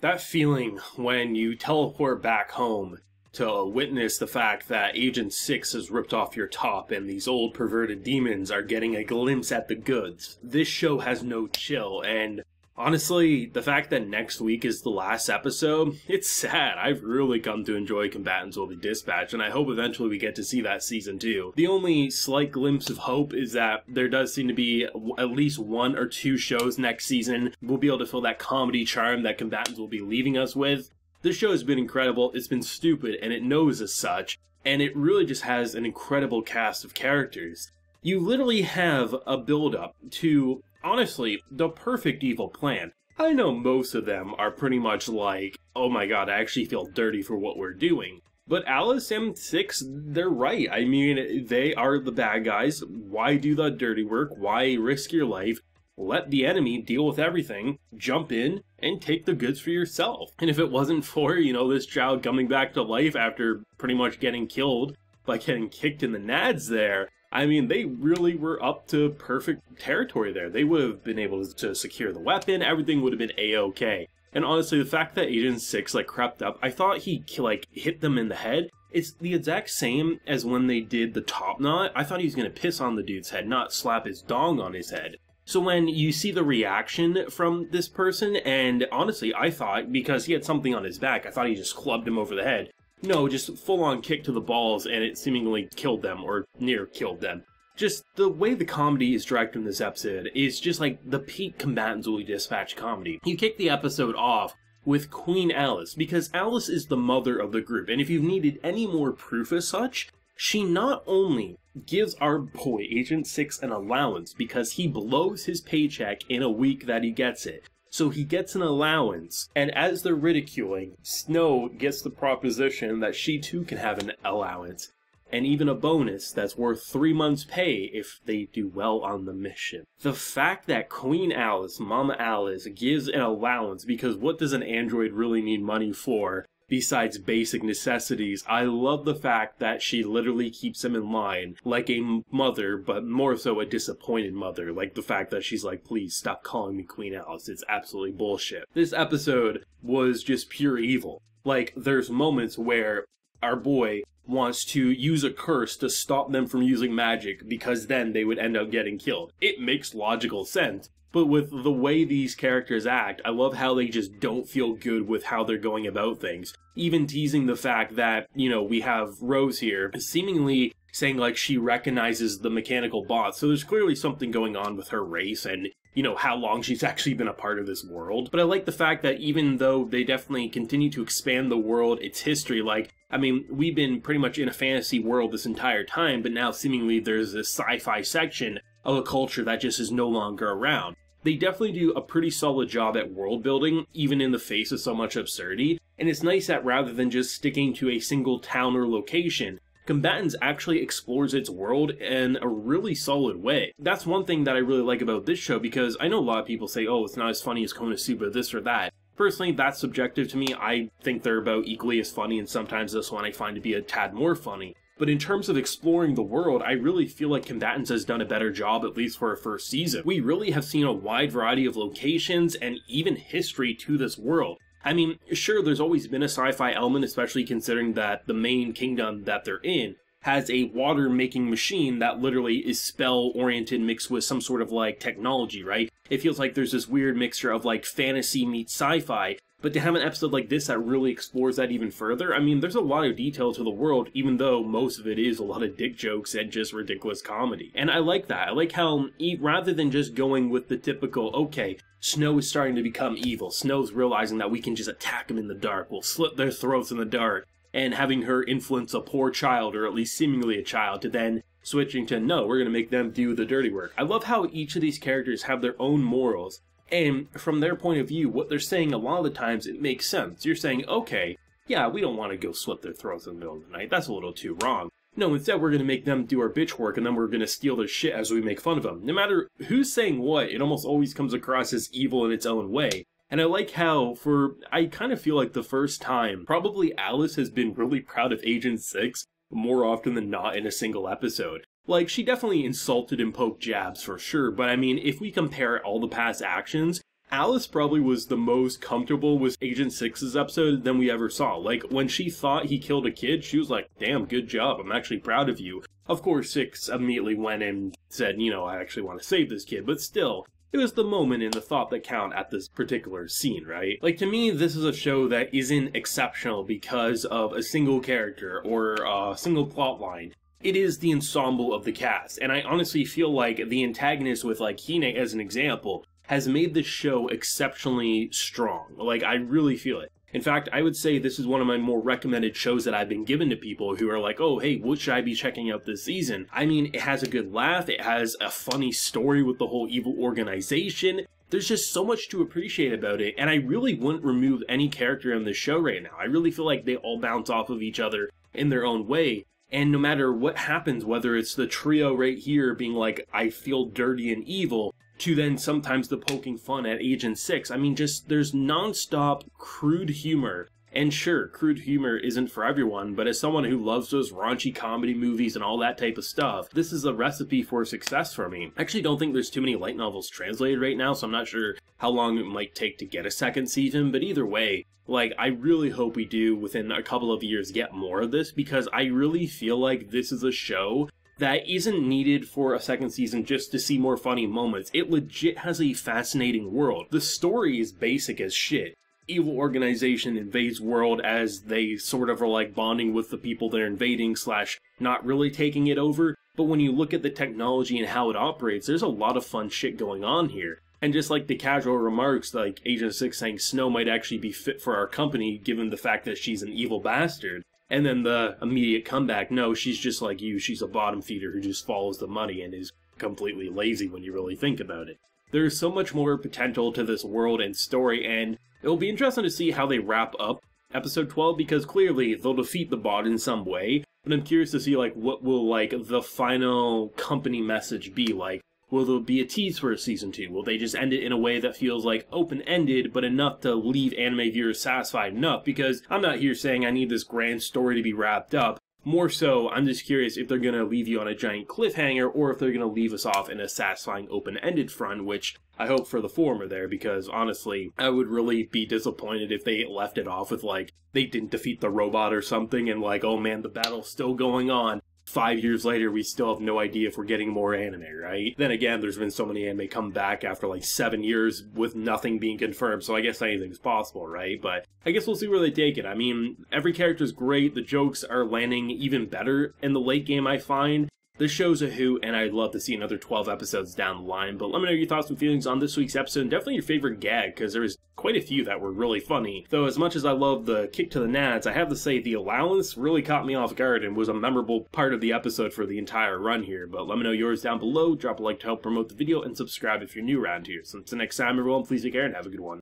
That feeling when you teleport back home to witness the fact that Agent 6 has ripped off your top and these old perverted demons are getting a glimpse at the goods. This show has no chill, and honestly, the fact that next week is the last episode, it's sad. I've really come to enjoy Combatants Will Be Dispatched, and I hope eventually we get to see that season 2. The only slight glimpse of hope is that there does seem to be at least 1 or 2 shows next season. We'll be able to fill that comedy charm that Combatants will be leaving us with. This show has been incredible, it's been stupid, and it knows as such, and it really just has an incredible cast of characters. You literally have a build-up to, honestly, the perfect evil plan. I know most of them are pretty much like, oh my god, I actually feel dirty for what we're doing. But Alice and 6, they're right. I mean, they are the bad guys. Why do the dirty work? Why risk your life? Let the enemy deal with everything, jump in, and take the goods for yourself. And if it wasn't for, this child coming back to life after pretty much getting killed by getting kicked in the nads there, I mean, they really were up to perfect territory there. They would have been able to secure the weapon, everything would have been a-okay. And honestly, the fact that Agent 6, crept up, I thought he, hit them in the head. It's the exact same as when they did the top knot. I thought he was gonna piss on the dude's head, not slap his dong on his head. So when you see the reaction from this person, and honestly, I thought, because he had something on his back, I thought he just clubbed him over the head. No, just full-on kick to the balls, and it seemingly killed them, or near killed them. Just the way the comedy is directed in this episode is just like the peak Combatants Will Be Dispatched comedy. You kick the episode off with Queen Alice, because Alice is the mother of the group, and if you've needed any more proof as such, she not only gives our boy, Agent 6, an allowance because he blows his paycheck in a week that he gets it. So he gets an allowance, and as they're ridiculing, Snow gets the proposition that she too can have an allowance, and even a bonus that's worth 3 months' pay if they do well on the mission. The fact that Queen Alice, Mama Alice, gives an allowance because what does an android really need money for? Besides basic necessities, I love the fact that she literally keeps him in line, like a mother, but more so a disappointed mother, like the fact that she's like, please stop calling me Queen Alice, it's absolutely bullshit. This episode was just pure evil. Like, there's moments where our boy wants to use a curse to stop them from using magic, because then they would end up getting killed. It makes logical sense. But with the way these characters act, I love how they just don't feel good with how they're going about things. Even teasing the fact that, we have Rose here, seemingly saying she recognizes the mechanical bots, so there's clearly something going on with her race and, how long she's actually been a part of this world. But I like the fact that even though they definitely continue to expand the world, its history, we've been pretty much in a fantasy world this entire time, but now seemingly there's this sci-fi section of a culture that just is no longer around. They definitely do a pretty solid job at world building, even in the face of so much absurdity, and it's nice that rather than just sticking to a single town or location, Combatants actually explores its world in a really solid way. That's one thing that I really like about this show, because I know a lot of people say, oh, it's not as funny as Konosuba, this or that. Personally, that's subjective to me. I think they're about equally as funny, and sometimes this one I find to be a tad more funny. But in terms of exploring the world, I really feel like Combatants has done a better job, at least for a first season. We really have seen a wide variety of locations and even history to this world. I mean, sure, there's always been a sci-fi element, especially considering that the main kingdom that they're in has a water-making machine that literally is spell-oriented mixed with some sort of, technology, right? It feels like there's this weird mixture of, fantasy meets sci-fi. But to have an episode like this that really explores that even further, I mean, there's a lot of detail to the world, even though most of it is a lot of dick jokes and just ridiculous comedy. And I like that. I like how, rather than just going with the typical, okay, Snow is starting to become evil, Snow's realizing that we can just attack them in the dark, we'll slit their throats in the dark, and having her influence a poor child, or at least seemingly a child, to then switching to, no, we're gonna make them do the dirty work. I love how each of these characters have their own morals, and from their point of view, what they're saying a lot of the times, it makes sense. You're saying, okay, yeah, we don't want to go slit their throats in the middle of the night. That's a little too wrong. No, instead we're going to make them do our bitch work, and then we're going to steal their shit as we make fun of them. No matter who's saying what, it almost always comes across as evil in its own way. And I like how, I kind of feel like the first time, probably Alice has been really proud of Agent 6 more often than not in a single episode. She definitely insulted and poked jabs for sure, but I mean, if we compare all the past actions, Alice probably was the most comfortable with Agent Six's episode than we ever saw. Like, when she thought he killed a kid, she was like, damn, good job, I'm actually proud of you. Of course, Six immediately went and said, you know, I actually want to save this kid, but still, it was the moment and the thought that count at this particular scene, right? Like, to me, this is a show that isn't exceptional because of a single character or a single plot line. It is the ensemble of the cast, and I honestly feel like the antagonist with, like, Hsieh as an example has made this show exceptionally strong. Like, I really feel it. In fact, I would say this is one of my more recommended shows that I've been given to people who are like, oh, hey, what should I be checking out this season? I mean, it has a good laugh, it has a funny story with the whole evil organization. There's just so much to appreciate about it, and I really wouldn't remove any character in this show right now. I really feel like they all bounce off of each other in their own way. And no matter what happens, whether it's the trio right here being like, I feel dirty and evil, to then sometimes the poking fun at Agent 6. I mean, just, there's non-stop crude humor. And sure, crude humor isn't for everyone, but as someone who loves those raunchy comedy movies and all that type of stuff, this is a recipe for success for me. I actually don't think there's too many light novels translated right now, so I'm not sure how long it might take to get a second season, but either way, like, I really hope we do, within a couple of years, get more of this, because I really feel like this is a show that isn't needed for a second season just to see more funny moments. It legit has a fascinating world. The story is basic as shit. Evil organization invades world as they sort of are like bonding with the people they're invading slash not really taking it over. But when you look at the technology and how it operates, there's a lot of fun shit going on here. And just like the casual remarks, like Agent 6 saying Snow might actually be fit for our company given the fact that she's an evil bastard. And then the immediate comeback, no, she's just like you, she's a bottom feeder who just follows the money and is completely lazy when you really think about it. There's so much more potential to this world and story, and it'll be interesting to see how they wrap up episode 12, because clearly they'll defeat the bot in some way, but I'm curious to see, like, what will, like, the final company message be like. Will there be a tease for a season 2? Will they just end it in a way that feels like open-ended, but enough to leave anime viewers satisfied enough? Because I'm not here saying I need this grand story to be wrapped up. More so, I'm just curious if they're going to leave you on a giant cliffhanger, or if they're going to leave us off in a satisfying open-ended front, which I hope for the former there, because honestly, I would really be disappointed if they left it off with, like, they didn't defeat the robot or something, and like, oh man, the battle's still going on. 5 years later, we still have no idea if we're getting more anime, right? Then again, there's been so many anime come back after like 7 years with nothing being confirmed, so I guess anything's possible, right? But I guess we'll see where they take it. I mean, every character's great, the jokes are landing even better in the late game, I find. This show's a hoot, and I'd love to see another 12 episodes down the line, but let me know your thoughts and feelings on this week's episode, and definitely your favorite gag, because there was quite a few that were really funny. Though as much as I love the kick to the nads, I have to say the allowance really caught me off guard and was a memorable part of the episode for the entire run here, but let me know yours down below, drop a like to help promote the video, and subscribe if you're new around here. So until next time everyone, please take care and have a good one.